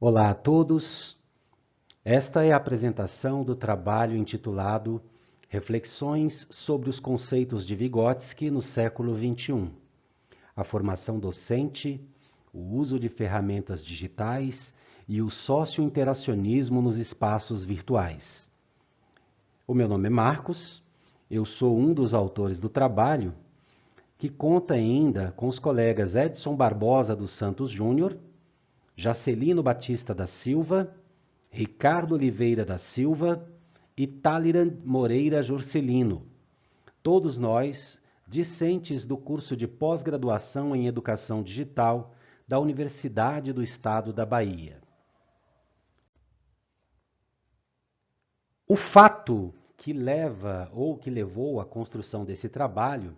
Olá a todos. Esta é a apresentação do trabalho intitulado Reflexões sobre os conceitos de Vygotsky no século XXI, a formação docente, o uso de ferramentas digitais e o socio-interacionismo nos espaços virtuais. O meu nome é Marcos, eu sou um dos autores do trabalho, que conta ainda com os colegas Edson Barbosa dos Santos Júnior, Jacelino Batista da Silva, Ricardo Oliveira da Silva e Taliran Moreira Jorcelino, todos nós discentes do curso de pós-graduação em Educação Digital da Universidade do Estado da Bahia. O fato que leva ou que levou à construção desse trabalho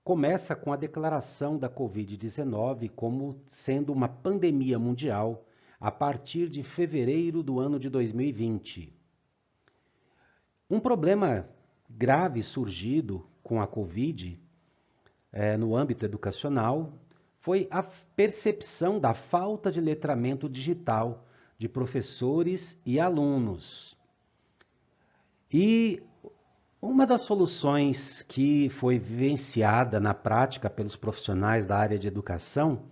começa com a declaração da Covid-19 como sendo uma pandemia mundial a partir de fevereiro do ano de 2020. Um problema grave surgido com a Covid no âmbito educacional foi a percepção da falta de letramento digital de professores e alunos. E uma das soluções que foi vivenciada na prática pelos profissionais da área de educação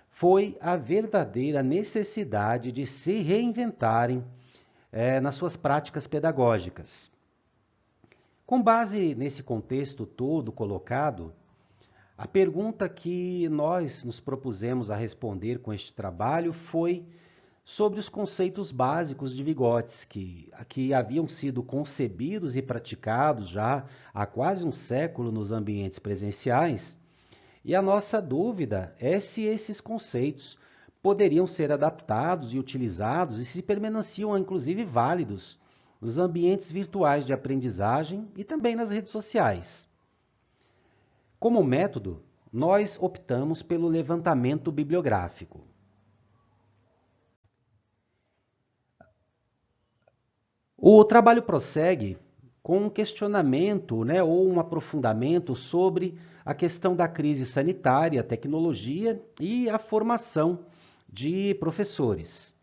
foi a verdadeira necessidade de se reinventarem nas suas práticas pedagógicas. Com base nesse contexto todo colocado, a pergunta que nós nos propusemos a responder com este trabalho foi sobre os conceitos básicos de Vygotsky, que haviam sido concebidos e praticados já há quase um século nos ambientes presenciais, e a nossa dúvida é se esses conceitos poderiam ser adaptados e utilizados e se permaneciam, inclusive, válidos nos ambientes virtuais de aprendizagem e também nas redes sociais. Como método, nós optamos pelo levantamento bibliográfico. O trabalho prossegue com um questionamento, ou um aprofundamento sobre a questão da crise sanitária, a tecnologia e a formação de professores.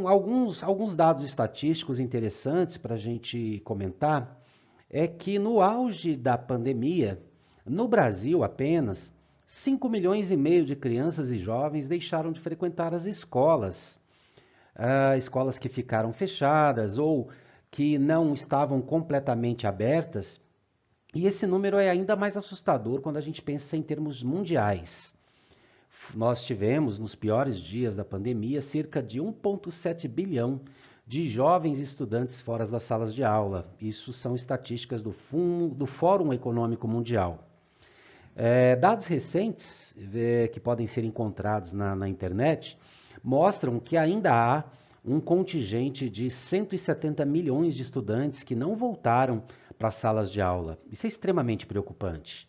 Alguns dados estatísticos interessantes para a gente comentar é que no auge da pandemia, no Brasil apenas, 5,5 milhões de crianças e jovens deixaram de frequentar as escolas. Escolas que ficaram fechadas ou que não estavam completamente abertas, e esse número é ainda mais assustador quando a gente pensa em termos mundiais. Nós tivemos, nos piores dias da pandemia, cerca de 1,7 bilhão de jovens estudantes fora das salas de aula. Isso são estatísticas do Fórum Econômico Mundial. Dados recentes, que podem ser encontrados na internet, mostram que ainda há um contingente de 170 milhões de estudantes que não voltaram para as salas de aula. Isso é extremamente preocupante.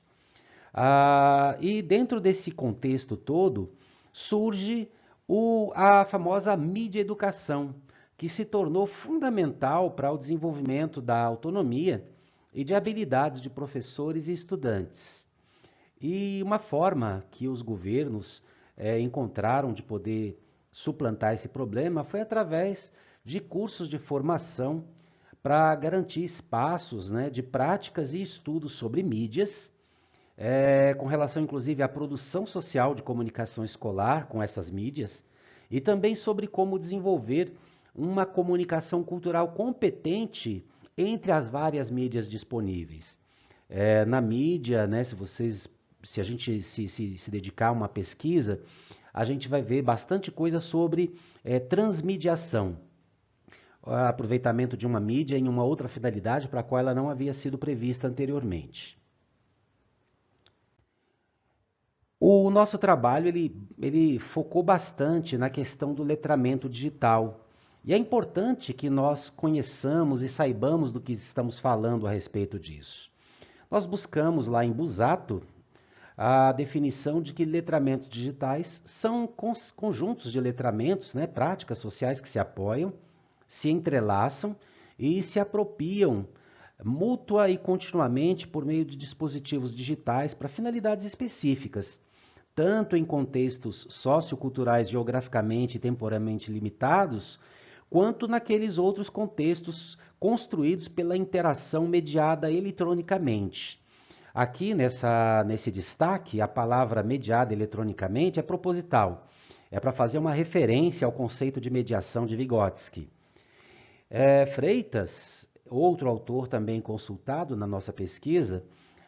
E dentro desse contexto todo, surge a famosa mídia educação, que se tornou fundamental para o desenvolvimento da autonomia e de habilidades de professores e estudantes. E uma forma que os governos encontraram de poder suplantar esse problema foi através de cursos de formação para garantir espaços de práticas e estudos sobre mídias, com relação inclusive à produção social de comunicação escolar com essas mídias, e também sobre como desenvolver uma comunicação cultural competente entre as várias mídias disponíveis. Na mídia, se a gente se dedicar a uma pesquisa, a gente vai ver bastante coisa sobre transmediação, aproveitamento de uma mídia em uma outra finalidade para a qual ela não havia sido prevista anteriormente. O nosso trabalho ele focou bastante na questão do letramento digital. E é importante que nós conheçamos e saibamos do que estamos falando a respeito disso. Nós buscamos lá em Busato a definição de que letramentos digitais são conjuntos de letramentos, práticas sociais que se apoiam, se entrelaçam e se apropriam mútua e continuamente por meio de dispositivos digitais para finalidades específicas, tanto em contextos socioculturais geograficamente e temporalmente limitados, quanto naqueles outros contextos construídos pela interação mediada eletronicamente. Aqui nesse destaque, a palavra mediada eletronicamente é proposital. É para fazer uma referência ao conceito de mediação de Vygotsky. Freitas, outro autor também consultado na nossa pesquisa,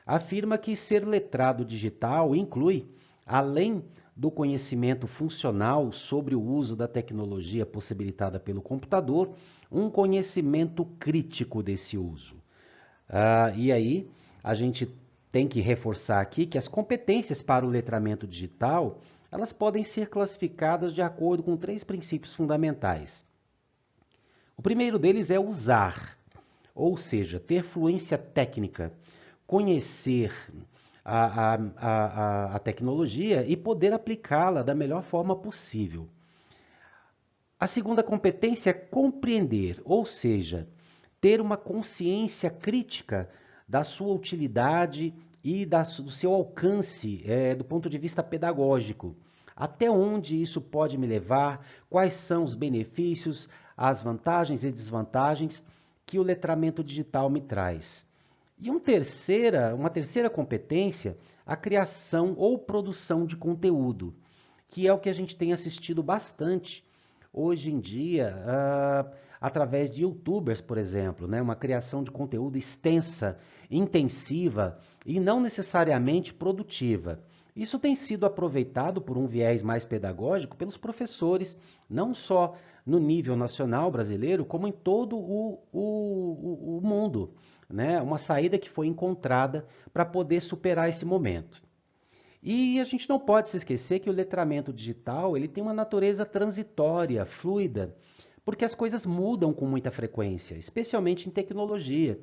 afirma que ser letrado digital inclui, além do conhecimento funcional sobre o uso da tecnologia possibilitada pelo computador, um conhecimento crítico desse uso. E aí, a gente tem que reforçar aqui que as competências para o letramento digital, elas podem ser classificadas de acordo com 3 princípios fundamentais. O primeiro deles é usar, ou seja, ter fluência técnica, conhecer a tecnologia e poder aplicá-la da melhor forma possível. A segunda competência é compreender, ou seja, ter uma consciência crítica da sua utilidade e do seu alcance do ponto de vista pedagógico. Até onde isso pode me levar, quais são os benefícios, as vantagens e desvantagens que o letramento digital me traz. E uma terceira competência, a criação ou produção de conteúdo, que é o que a gente tem assistido bastante hoje em dia, através de YouTubers, por exemplo, né? Uma criação de conteúdo extensa, intensiva e não necessariamente produtiva. Isso tem sido aproveitado por um viés mais pedagógico pelos professores, não só no nível nacional brasileiro, como em todo o mundo, né? Uma saída que foi encontrada para poder superar esse momento. E a gente não pode se esquecer que o letramento digital ele tem uma natureza transitória, fluida, porque as coisas mudam com muita frequência, especialmente em tecnologia.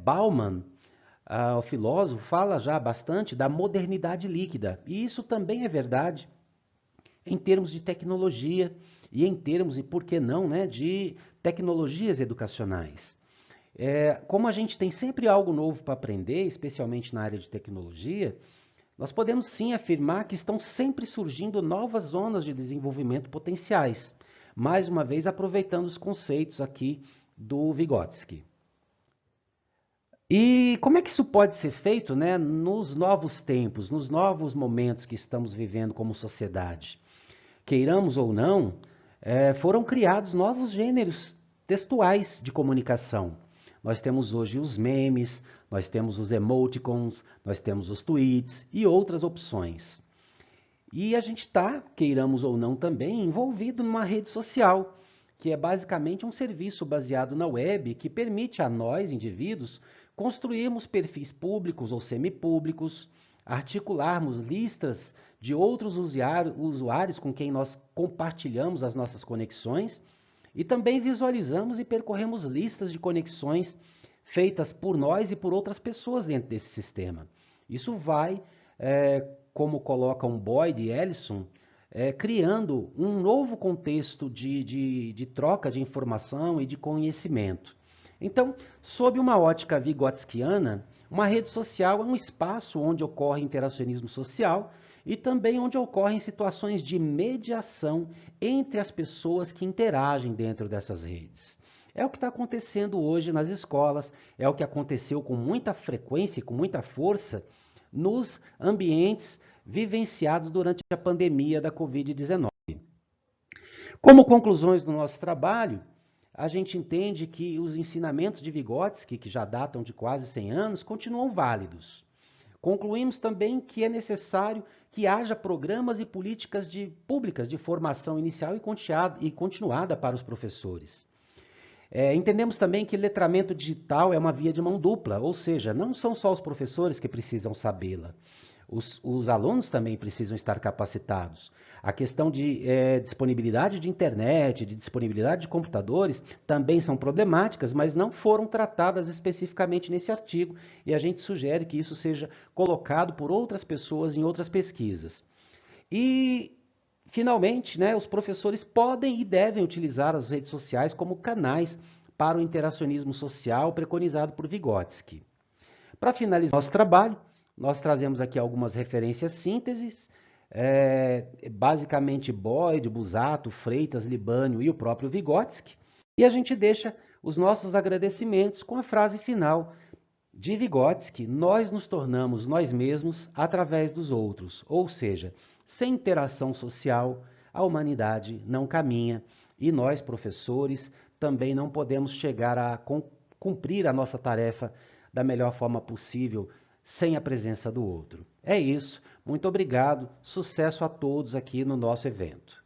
Bauman, o filósofo, fala já bastante da modernidade líquida, e isso também é verdade em termos de tecnologia e em termos, e por que não, né, de tecnologias educacionais. Como a gente tem sempre algo novo para aprender, especialmente na área de tecnologia, nós podemos sim afirmar que estão sempre surgindo novas zonas de desenvolvimento potenciais, mais uma vez aproveitando os conceitos aqui do Vygotsky. E como é que isso pode ser feito, né, nos novos tempos, nos novos momentos que estamos vivendo como sociedade? Queiramos ou não, foram criados novos gêneros textuais de comunicação. Nós temos hoje os memes, nós temos os emoticons, nós temos os tweets e outras opções. E a gente está, queiramos ou não também, envolvido numa rede social, que é basicamente um serviço baseado na web que permite a nós, indivíduos, construirmos perfis públicos ou semipúblicos, articularmos listas de outros usuários com quem nós compartilhamos as nossas conexões e também visualizamos e percorremos listas de conexões feitas por nós e por outras pessoas dentro desse sistema. Isso vai, como colocam Boyd e Ellison, criando um novo contexto de troca de informação e de conhecimento. Então, sob uma ótica vygotskiana, uma rede social é um espaço onde ocorre interacionismo social e também onde ocorrem situações de mediação entre as pessoas que interagem dentro dessas redes. É o que está acontecendo hoje nas escolas, é o que aconteceu com muita frequência e com muita força nos ambientes vivenciados durante a pandemia da Covid-19. Como conclusões do nosso trabalho, a gente entende que os ensinamentos de Vygotsky, que já datam de quase 100 anos, continuam válidos. Concluímos também que é necessário que haja programas e políticas públicas de formação inicial e continuada para os professores. Entendemos também que letramento digital é uma via de mão dupla, ou seja, não são só os professores que precisam sabê-la. Os alunos também precisam estar capacitados. A questão de disponibilidade de internet, de disponibilidade de computadores, também são problemáticas, mas não foram tratadas especificamente nesse artigo, e a gente sugere que isso seja colocado por outras pessoas em outras pesquisas. E, finalmente, né, os professores podem e devem utilizar as redes sociais como canais para o interacionismo social preconizado por Vygotsky. Para finalizar nosso trabalho, Nós trazemos aqui algumas referências sínteses, basicamente Boyd, Busato, Freitas, Libânio e o próprio Vygotsky. E a gente deixa os nossos agradecimentos com a frase final de Vygotsky: nós nos tornamos nós mesmos através dos outros, ou seja, sem interação social, a humanidade não caminha e nós, professores, também não podemos chegar a cumprir a nossa tarefa da melhor forma possível sem a presença do outro. É isso, muito obrigado, sucesso a todos aqui no nosso evento.